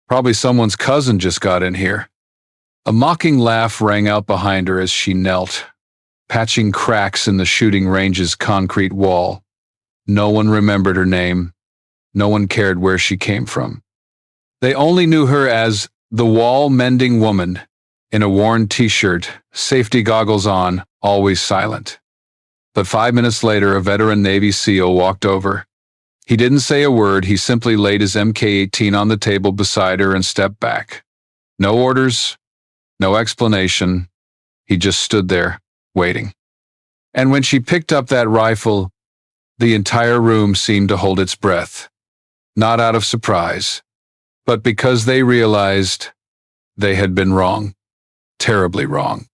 Probably someone's cousin just got in here. A mocking laugh rang out behind her as she knelt, patching cracks in the shooting range's concrete wall. No one remembered her name. No one cared where she came from. They only knew her as the wall-mending woman, in a worn t-shirt, safety goggles on, always silent. But 5 minutes later, a veteran Navy SEAL walked over. He didn't say a word, he simply laid his MK-18 on the table beside her and stepped back. No orders, no explanation. He just stood there, waiting. And when she picked up that rifle, the entire room seemed to hold its breath. Not out of surprise, but because they realized they had been wrong. Terribly wrong.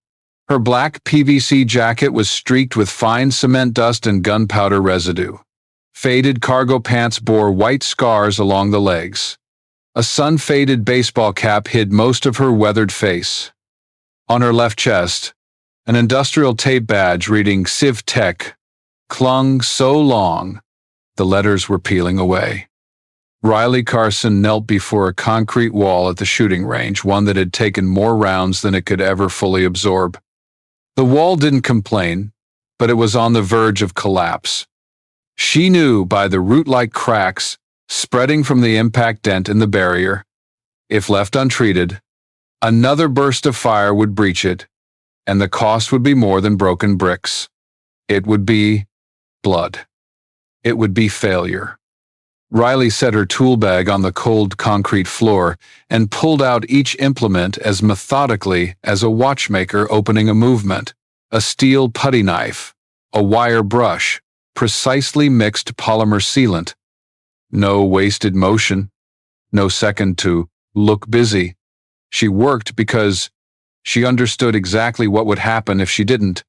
Her black PVC jacket was streaked with fine cement dust and gunpowder residue. Faded cargo pants bore white scars along the legs. A sun-faded baseball cap hid most of her weathered face. On her left chest, an industrial tape badge reading Civ Tech clung so long, the letters were peeling away. Riley Carson knelt before a concrete wall at the shooting range, one that had taken more rounds than it could ever fully absorb. The wall didn't complain, but it was on the verge of collapse. She knew by the root-like cracks spreading from the impact dent in the barrier, if left untreated, another burst of fire would breach it, and the cost would be more than broken bricks. It would be blood. It would be failure. Riley set her tool bag on the cold concrete floor and pulled out each implement as methodically as a watchmaker opening a movement. A steel putty knife, a wire brush, precisely mixed polymer sealant. No wasted motion, no second to look busy. She worked because she understood exactly what would happen if she didn't.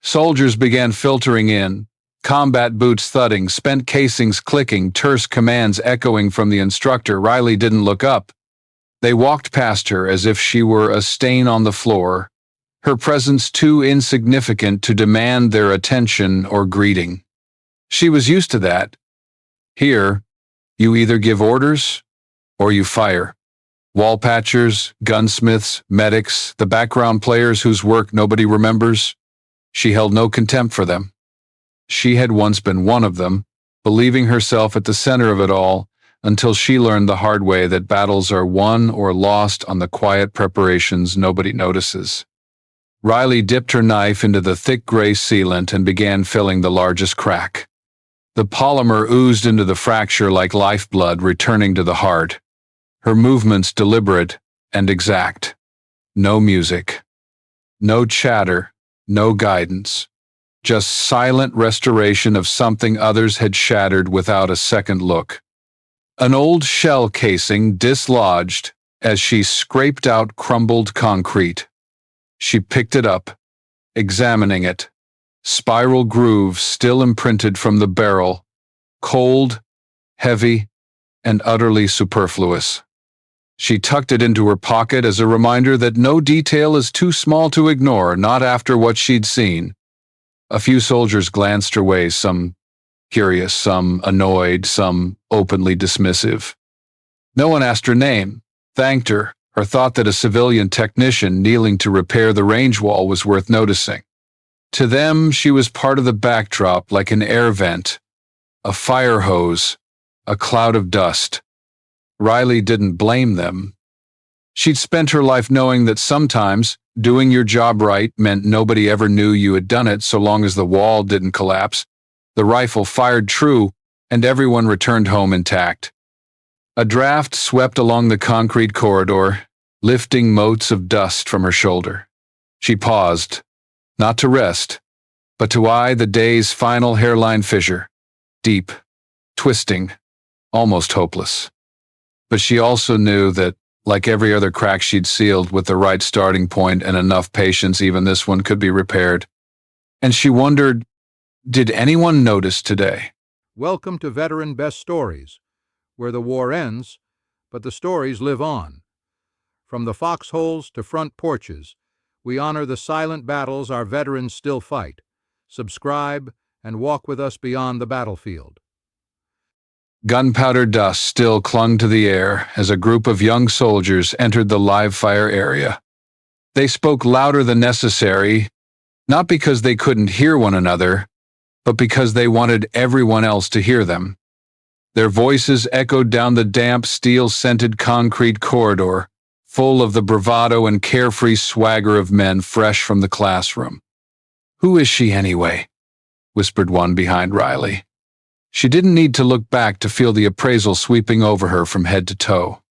Soldiers began filtering in. Combat boots thudding, spent casings clicking, terse commands echoing from the instructor. Riley didn't look up. They walked past her as if she were a stain on the floor, her presence too insignificant to demand their attention or greeting. She was used to that. Here, you either give orders or you fire. Wall patchers, gunsmiths, medics, the background players whose work nobody remembers. She held no contempt for them. She had once been one of them, believing herself at the center of it all, until she learned the hard way that battles are won or lost on the quiet preparations nobody notices. Riley dipped her knife into the thick gray sealant and began filling the largest crack. The polymer oozed into the fracture like lifeblood returning to the heart. Her movements deliberate and exact. No music. No chatter. No guidance. Just silent restoration of something others had shattered without a second look. An old shell casing dislodged as she scraped out crumbled concrete. She picked it up, examining it. Spiral grooves still imprinted from the barrel, cold, heavy, and utterly superfluous. She tucked it into her pocket as a reminder that no detail is too small to ignore, not after what she'd seen. A few soldiers glanced her way, some curious, some annoyed, some openly dismissive. No one asked her name, thanked her, or thought that a civilian technician kneeling to repair the range wall was worth noticing. To them, she was part of the backdrop, like an air vent, a fire hose, a cloud of dust. Riley didn't blame them. She'd spent her life knowing that sometimes doing your job right meant nobody ever knew you had done it so long as the wall didn't collapse, the rifle fired true, and everyone returned home intact. A draft swept along the concrete corridor, lifting motes of dust from her shoulder. She paused, not to rest, but to eye the day's final hairline fissure, deep, twisting, almost hopeless. But she also knew that, like every other crack she'd sealed with the right starting point and enough patience, even this one could be repaired. And she wondered, did anyone notice today? Welcome to Veteran Best Stories, where the war ends, but the stories live on. From the foxholes to front porches, we honor the silent battles our veterans still fight. Subscribe and walk with us beyond the battlefield. Gunpowder dust still clung to the air as a group of young soldiers entered the live fire area. They spoke louder than necessary, not because they couldn't hear one another, but because they wanted everyone else to hear them. Their voices echoed down the damp, steel-scented concrete corridor, full of the bravado and carefree swagger of men fresh from the classroom. "Who is she anyway?" whispered one behind Riley. She didn't need to look back to feel the appraisal sweeping over her from head to toe.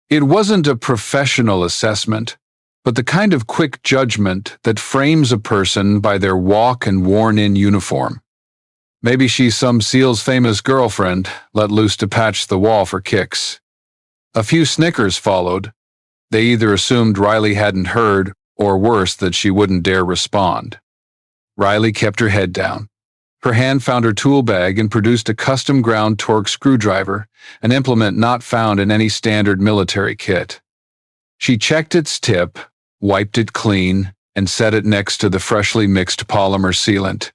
It wasn't a professional assessment, but the kind of quick judgment that frames a person by their walk and worn-in uniform. Maybe she's some SEAL's famous girlfriend, let loose to patch the wall for kicks. A few snickers followed. They either assumed Riley hadn't heard, or worse, that she wouldn't dare respond. Riley kept her head down. Her hand found her tool bag and produced a custom-ground Torx screwdriver, an implement not found in any standard military kit. She checked its tip, wiped it clean, and set it next to the freshly mixed polymer sealant.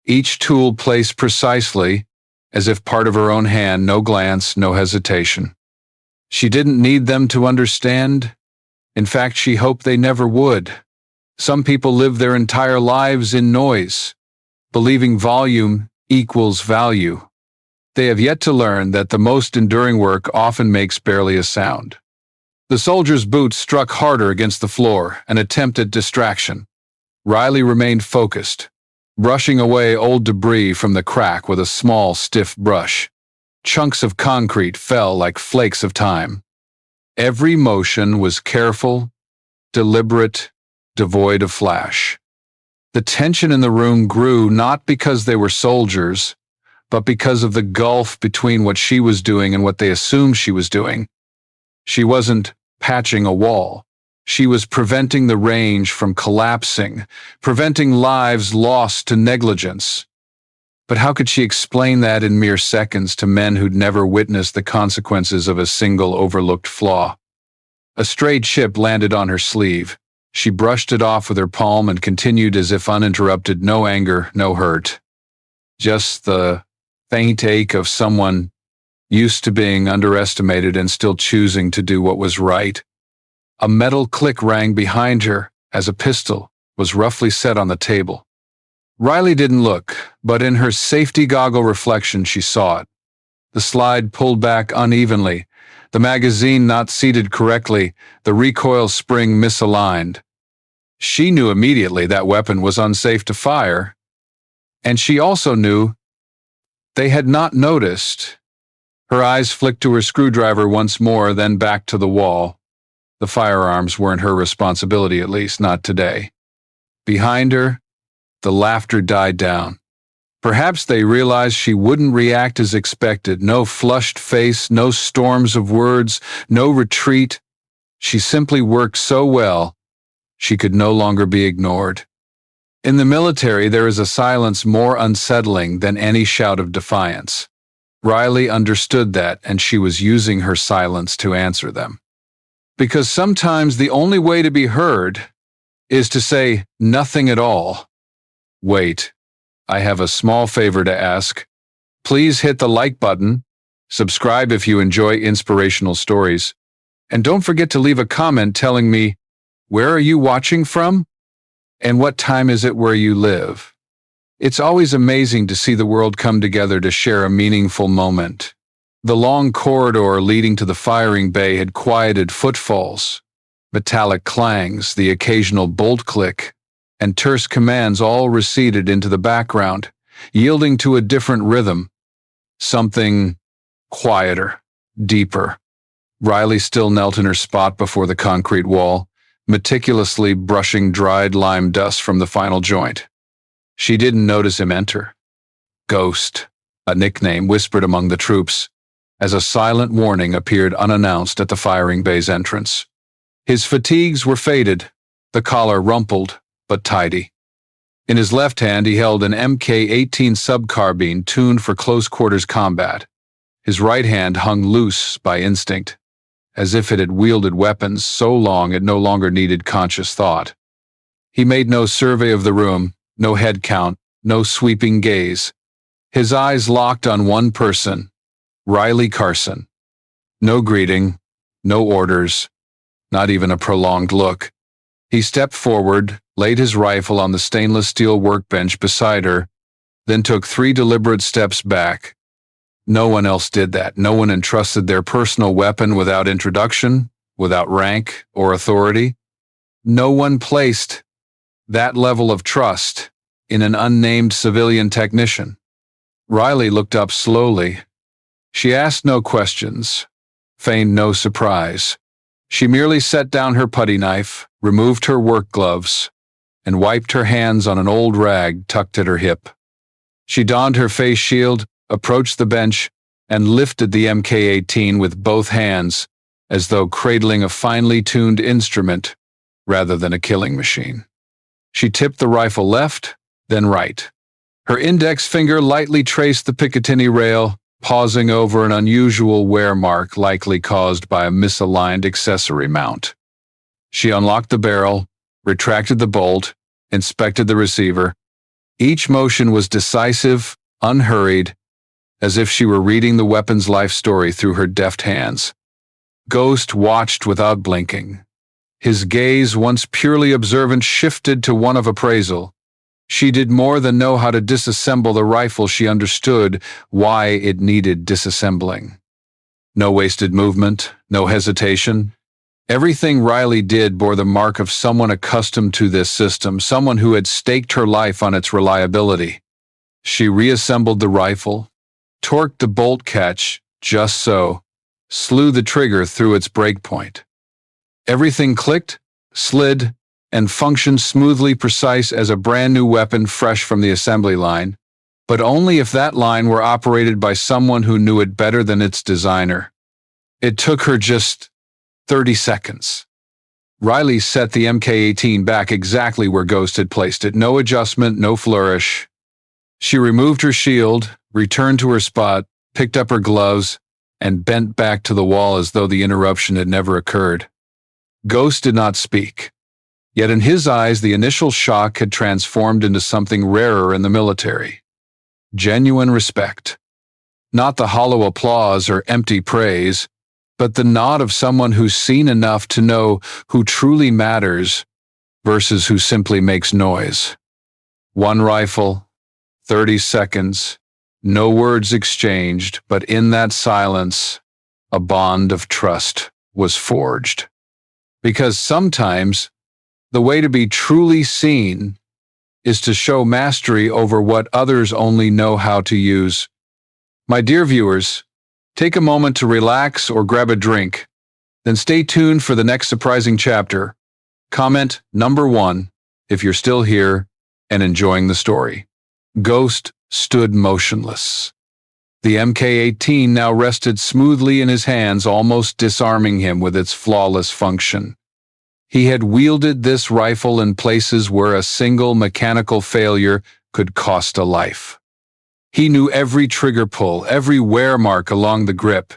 Each tool placed precisely, as if part of her own hand, no glance, no hesitation. She didn't need them to understand. In fact, she hoped they never would. Some people live their entire lives in noise, believing volume equals value. They have yet to learn that the most enduring work often makes barely a sound. The soldier's boots struck harder against the floor, an attempt at distraction. Riley remained focused, brushing away old debris from the crack with a small, stiff brush. Chunks of concrete fell like flakes of time. Every motion was careful, deliberate, devoid of flash. The tension in the room grew not because they were soldiers, but because of the gulf between what she was doing and what they assumed she was doing. She wasn't patching a wall. She was preventing the range from collapsing, preventing lives lost to negligence. But how could she explain that in mere seconds to men who'd never witnessed the consequences of a single overlooked flaw? A stray chip landed on her sleeve. She brushed it off with her palm and continued as if uninterrupted, no anger, no hurt. Just the faint ache of someone used to being underestimated and still choosing to do what was right. A metal click rang behind her as a pistol was roughly set on the table. Riley didn't look, but in her safety goggle reflection she saw it. The slide pulled back unevenly, the magazine not seated correctly, the recoil spring misaligned. She knew immediately that weapon was unsafe to fire, and she also knew they had not noticed. Her eyes flicked to her screwdriver once more, then back to the wall. The firearms weren't her responsibility, at least not today. Behind her, the laughter died down. Perhaps they realized she wouldn't react as expected. No flushed face, no storms of words, no retreat. She simply worked so well, she could no longer be ignored. In the military, there is a silence more unsettling than any shout of defiance. Riley understood that, and she was using her silence to answer them. Because sometimes the only way to be heard is to say nothing at all. Wait, I have a small favor to ask. Please hit the like button, subscribe if you enjoy inspirational stories, and don't forget to leave a comment telling me, where are you watching from? And what time is it where you live? It's always amazing to see the world come together to share a meaningful moment. The long corridor leading to the firing bay had quieted footfalls, metallic clangs, the occasional bolt click, and terse commands all receded into the background, yielding to a different rhythm, something quieter, deeper. Riley still knelt in her spot before the concrete wall, meticulously brushing dried lime dust from the final joint. She didn't notice him enter. Ghost, a nickname whispered among the troops, as a silent warning appeared unannounced at the firing bay's entrance. His fatigues were faded, the collar rumpled, but tidy. In his left hand he held an Mk-18 subcarbine tuned for close-quarters combat. His right hand hung loose by instinct, as if it had wielded weapons so long it no longer needed conscious thought. He made no survey of the room, no head count, no sweeping gaze. His eyes locked on one person, Riley Carson. No greeting, no orders, not even a prolonged look. He stepped forward, laid his rifle on the stainless steel workbench beside her, then took 3 deliberate steps back. No one else did that. No one entrusted their personal weapon without introduction, without rank or authority. No one placed that level of trust in an unnamed civilian technician. Riley looked up slowly. She asked no questions, feigned no surprise. She merely set down her putty knife, removed her work gloves, and wiped her hands on an old rag tucked at her hip. She donned her face shield, approached the bench, and lifted the Mk-18 with both hands, as though cradling a finely tuned instrument rather than a killing machine. She tipped the rifle left, then right. Her index finger lightly traced the Picatinny rail, pausing over an unusual wear mark likely caused by a misaligned accessory mount. She unlocked the barrel, retracted the bolt, inspected the receiver. Each motion was decisive, unhurried, as if she were reading the weapon's life story through her deft hands. Ghost watched without blinking. His gaze, once purely observant, shifted to one of appraisal. She did more than know how to disassemble the rifle. She understood why it needed disassembling. No wasted movement, no hesitation. Everything Riley did bore the mark of someone accustomed to this system, someone who had staked her life on its reliability. She reassembled the rifle, torqued the bolt catch just so, slew the trigger through its breakpoint. Everything clicked, slid, and functioned smoothly, precise as a brand new weapon fresh from the assembly line, but only if that line were operated by someone who knew it better than its designer. It took her just 30 seconds. Riley set the Mk-18 back exactly where Ghost had placed it. No adjustment, no flourish. She removed her shield, returned to her spot, picked up her gloves, and bent back to the wall as though the interruption had never occurred. Ghost did not speak. Yet in his eyes, the initial shock had transformed into something rarer in the military. Genuine respect. Not the hollow applause or empty praise, but the nod of someone who's seen enough to know who truly matters versus who simply makes noise. 1 rifle, 30 seconds, no words exchanged, but in that silence, a bond of trust was forged. Because sometimes, the way to be truly seen is to show mastery over what others only know how to use. My dear viewers, take a moment to relax or grab a drink, then stay tuned for the next surprising chapter. Comment number 1 if you're still here and enjoying the story. Ghost stood motionless. The Mk-18 now rested smoothly in his hands, almost disarming him with its flawless function. He had wielded this rifle in places where a single mechanical failure could cost a life. He knew every trigger pull, every wear mark along the grip,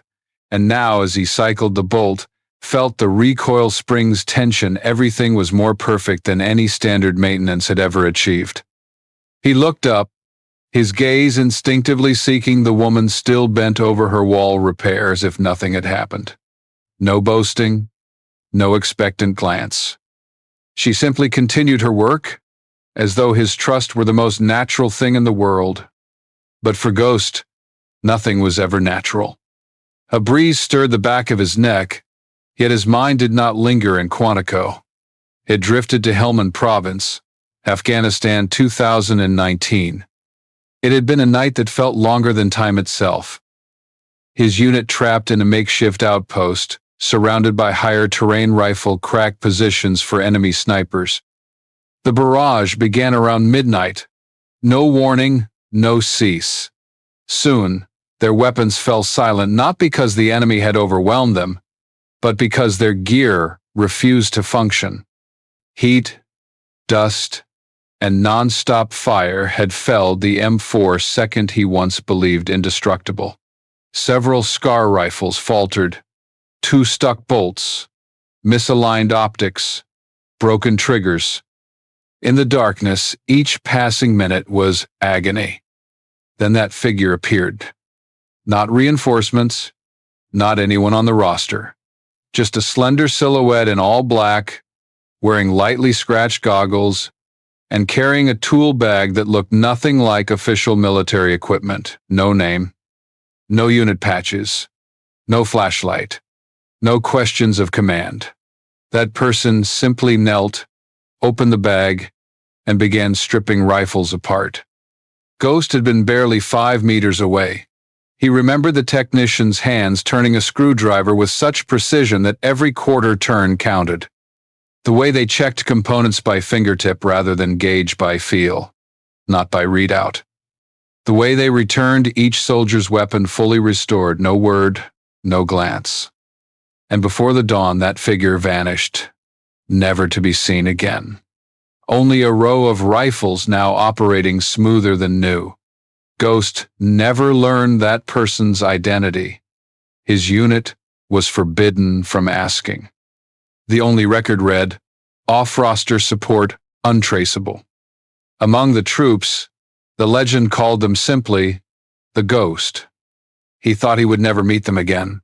and now as he cycled the bolt, felt the recoil spring's tension. Everything was more perfect than any standard maintenance had ever achieved. He looked up, his gaze instinctively seeking the woman still bent over her wall repair as if nothing had happened. No boasting, no expectant glance. She simply continued her work, as though his trust were the most natural thing in the world. But for Ghost, nothing was ever natural. A breeze stirred the back of his neck, yet his mind did not linger in Quantico. It drifted to Helmand Province, Afghanistan, 2019. It had been a night that felt longer than time itself. His unit trapped in a makeshift outpost, surrounded by higher terrain rifle crack positions for enemy snipers. The barrage began around midnight. No warning, no cease. Soon, their weapons fell silent, not because the enemy had overwhelmed them, but because their gear refused to function. Heat, dust, and non-stop fire had felled the M4 second he once believed indestructible. Several SCAR rifles faltered. 2 stuck bolts, misaligned optics, broken triggers. In the darkness, each passing minute was agony. Then that figure appeared. Not reinforcements, not anyone on the roster. Just a slender silhouette in all black, wearing lightly scratched goggles, and carrying a tool bag that looked nothing like official military equipment. No name, no unit patches, no flashlight, no questions of command. That person simply knelt, opened the bag, and began stripping rifles apart. Ghost had been barely 5 meters away. He remembered the technician's hands turning a screwdriver with such precision that every quarter turn counted. The way they checked components by fingertip rather than gauge by feel, not by readout. The way they returned each soldier's weapon fully restored, no word, no glance. And before the dawn, that figure vanished, never to be seen again. Only a row of rifles now operating smoother than new. Ghost never learned that person's identity. His unit was forbidden from asking. The only record read, off-roster support untraceable. Among the troops, the legend called them simply the Ghost. He thought he would never meet them again.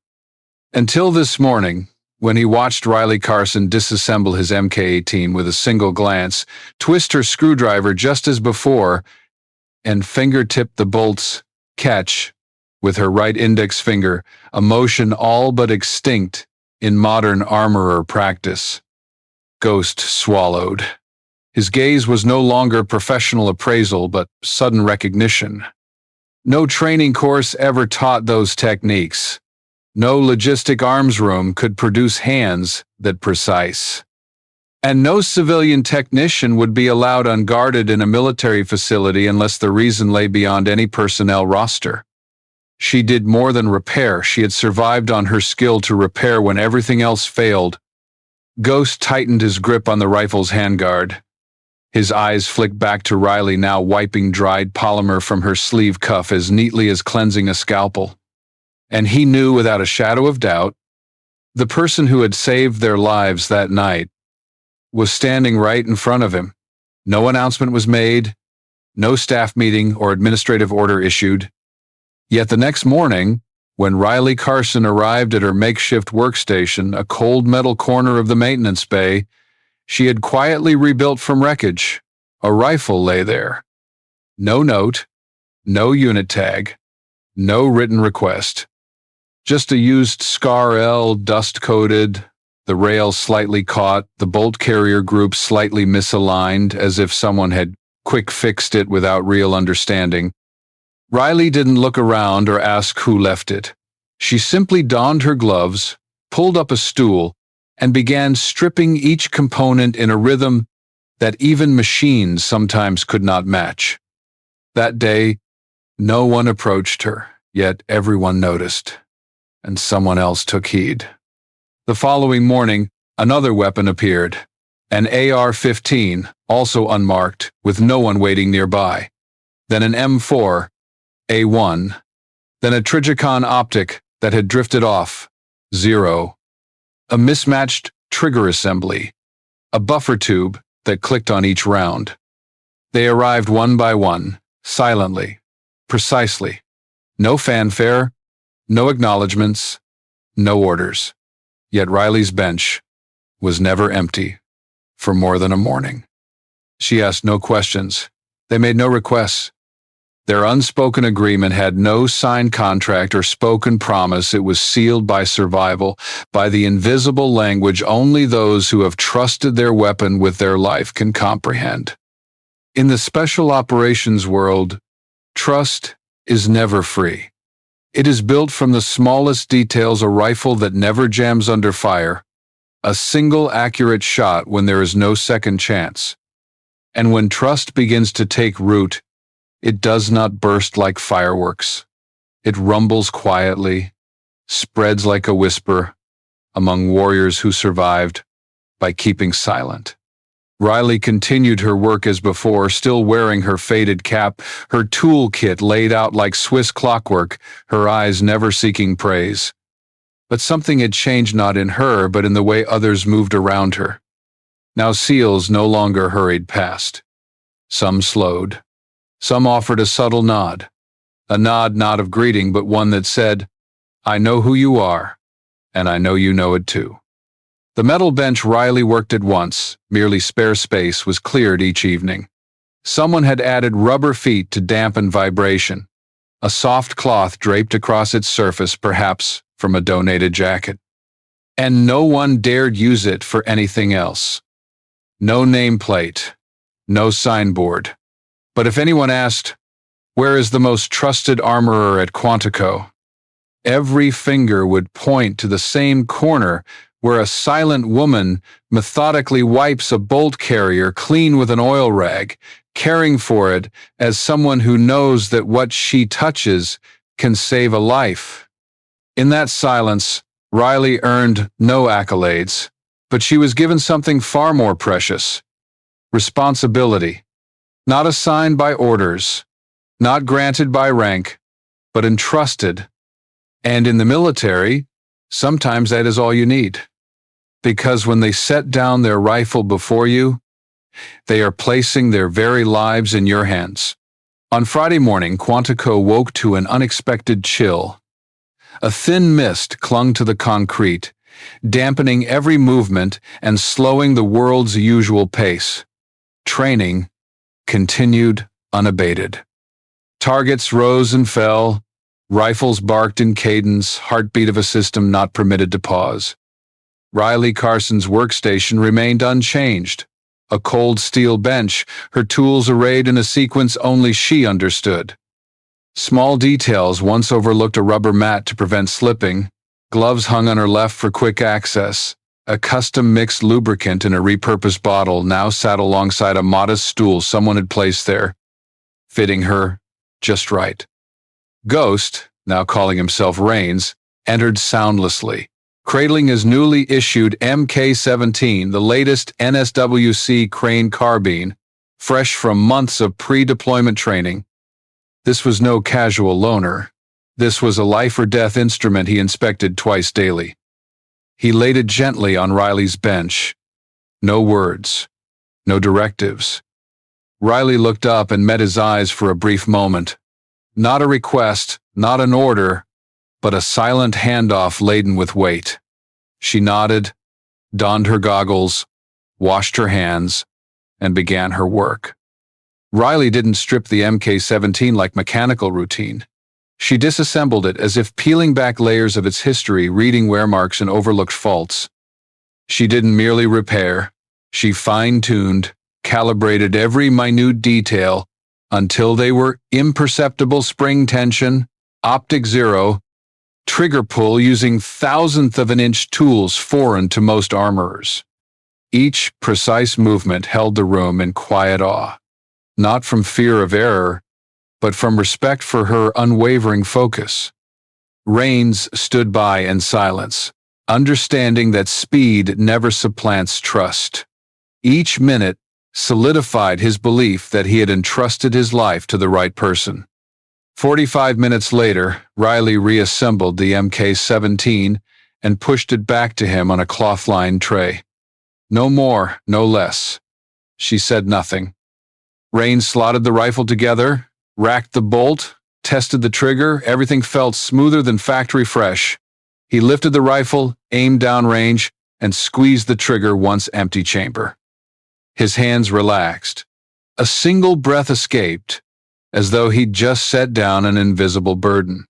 Until this morning, when he watched Riley Carson disassemble his Mk-18 with a single glance, twist her screwdriver just as before, and fingertip the bolts, catch, with her right index finger, a motion all but extinct in modern armorer practice. Ghost swallowed. His gaze was no longer professional appraisal, but sudden recognition. No training course ever taught those techniques. No logistic arms room could produce hands that precise. And no civilian technician would be allowed unguarded in a military facility unless the reason lay beyond any personnel roster. She did more than repair. She had survived on her skill to repair when everything else failed. Ghost tightened his grip on the rifle's handguard. His eyes flicked back to Riley, now wiping dried polymer from her sleeve cuff as neatly as cleansing a scalpel. And he knew without a shadow of doubt, the person who had saved their lives that night was standing right in front of him. No announcement was made, no staff meeting or administrative order issued. Yet the next morning, when Riley Carson arrived at her makeshift workstation, a cold metal corner of the maintenance bay, she had quietly rebuilt from wreckage. A rifle lay there. No note, no unit tag, no written request. Just a used Scar L, dust-coated, the rail slightly caught, the bolt carrier group slightly misaligned, as if someone had quick-fixed it without real understanding. Riley didn't look around or ask who left it. She simply donned her gloves, pulled up a stool, and began stripping each component in a rhythm that even machines sometimes could not match. That day, no one approached her, yet everyone noticed. And someone else took heed. The following morning, another weapon appeared, an AR-15, also unmarked, with no one waiting nearby. Then an M4, A1, then a Trigicon optic that had drifted off, 0. A mismatched trigger assembly, a buffer tube that clicked on each round. They arrived one by one, silently, precisely. No fanfare, no acknowledgments, no orders. Yet Riley's bench was never empty for more than a morning. She asked no questions. They made no requests. Their unspoken agreement had no signed contract or spoken promise. It was sealed by survival, by the invisible language only those who have trusted their weapon with their life can comprehend. In the special operations world, trust is never free. It is built from the smallest details: a rifle that never jams under fire, a single accurate shot when there is no second chance. And when trust begins to take root, it does not burst like fireworks. It rumbles quietly, spreads like a whisper among warriors who survived by keeping silent. Riley continued her work as before, still wearing her faded cap, her toolkit laid out like Swiss clockwork, her eyes never seeking praise. But something had changed, not in her, but in the way others moved around her. Now SEALs no longer hurried past. Some slowed. Some offered a subtle nod. A nod not of greeting, but one that said, "I know who you are, and I know you know it too." The metal bench Riley worked at once, merely spare space, was cleared each evening. Someone had added rubber feet to dampen vibration, a soft cloth draped across its surface, perhaps from a donated jacket. And no one dared use it for anything else. No nameplate, no signboard. But if anyone asked, "Where is the most trusted armorer at Quantico?" every finger would point to the same corner where a silent woman methodically wipes a bolt carrier clean with an oil rag, caring for it as someone who knows that what she touches can save a life. In that silence, Riley earned no accolades, but she was given something far more precious: responsibility, not assigned by orders, not granted by rank, but entrusted. And in the military, sometimes that is all you need. Because when they set down their rifle before you, they are placing their very lives in your hands. On Friday morning, Quantico woke to an unexpected chill. A thin mist clung to the concrete, dampening every movement and slowing the world's usual pace. Training continued unabated. Targets rose and fell, rifles barked in cadence, heartbeat of a system not permitted to pause. Riley Carson's workstation remained unchanged. A cold steel bench, her tools arrayed in a sequence only she understood. Small details once overlooked: a rubber mat to prevent slipping, gloves hung on her left for quick access, a custom mixed lubricant in a repurposed bottle now sat alongside a modest stool someone had placed there, fitting her just right. Ghost, now calling himself Rains, entered soundlessly, cradling his newly issued MK-17, the latest NSWC Crane carbine, fresh from months of pre-deployment training. This was no casual loaner. This was a life-or-death instrument he inspected twice daily. He laid it gently on Riley's bench. No words, no directives. Riley looked up and met his eyes for a brief moment. Not a request, not an order, but a silent handoff laden with weight. She nodded, donned her goggles, washed her hands, and began her work. Riley didn't strip the MK-17 like mechanical routine. She disassembled it as if peeling back layers of its history, reading wear marks and overlooked faults. She didn't merely repair. She fine-tuned, calibrated every minute detail until they were imperceptible: spring tension, optic zero, trigger pull using thousandth of an inch tools foreign to most armorers. Each precise movement held the room in quiet awe, not from fear of error, but from respect for her unwavering focus. Rains stood by in silence, understanding that speed never supplants trust. Each minute solidified his belief that he had entrusted his life to the right person. 45 minutes later, Riley reassembled the MK-17 and pushed it back to him on a cloth-lined tray. No more, no less. She said nothing. Rain slotted the rifle together, racked the bolt, tested the trigger. Everything felt smoother than factory fresh. He lifted the rifle, aimed downrange, and squeezed the trigger once empty chamber. His hands relaxed. A single breath escaped, as though he'd just set down an invisible burden.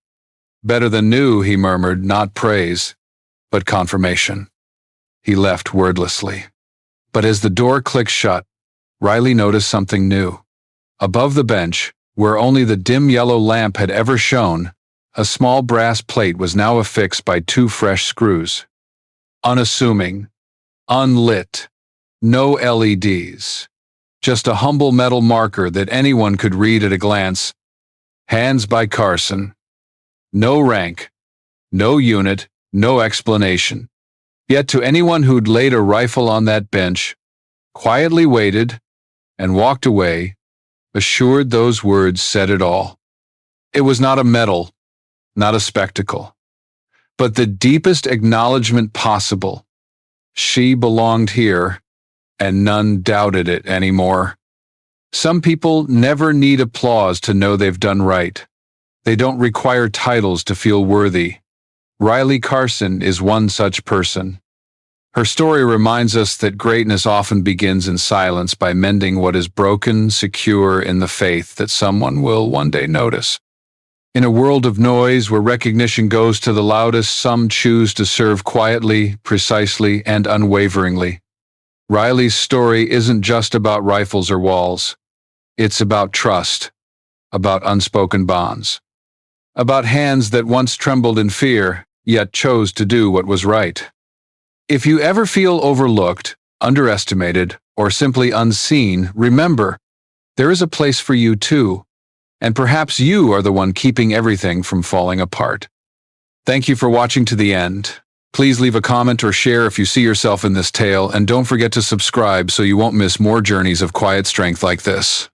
Better than new, he murmured, not praise, but confirmation. He left wordlessly. But as the door clicked shut, Riley noticed something new. Above the bench, where only the dim yellow lamp had ever shone, a small brass plate was now affixed by two fresh screws. Unassuming, unlit, no LEDs. Just a humble metal marker that anyone could read at a glance. Hands by Carson. No rank, no unit, no explanation. Yet to anyone who'd laid a rifle on that bench, quietly waited, and walked away, assured those words said it all. It was not a medal, not a spectacle, but the deepest acknowledgement possible. She belonged here, and none doubted it anymore. Some people never need applause to know they've done right. They don't require titles to feel worthy. Riley Carson is one such person. Her story reminds us that greatness often begins in silence by mending what is broken, secure in the faith that someone will one day notice. In a world of noise where recognition goes to the loudest, some choose to serve quietly, precisely, and unwaveringly. Riley's story isn't just about rifles or walls. It's about trust, about unspoken bonds, about hands that once trembled in fear, yet chose to do what was right. If you ever feel overlooked, underestimated, or simply unseen, remember, there is a place for you too, and perhaps you are the one keeping everything from falling apart. Thank you for watching to the end. Please leave a comment or share if you see yourself in this tale, and don't forget to subscribe so you won't miss more journeys of quiet strength like this.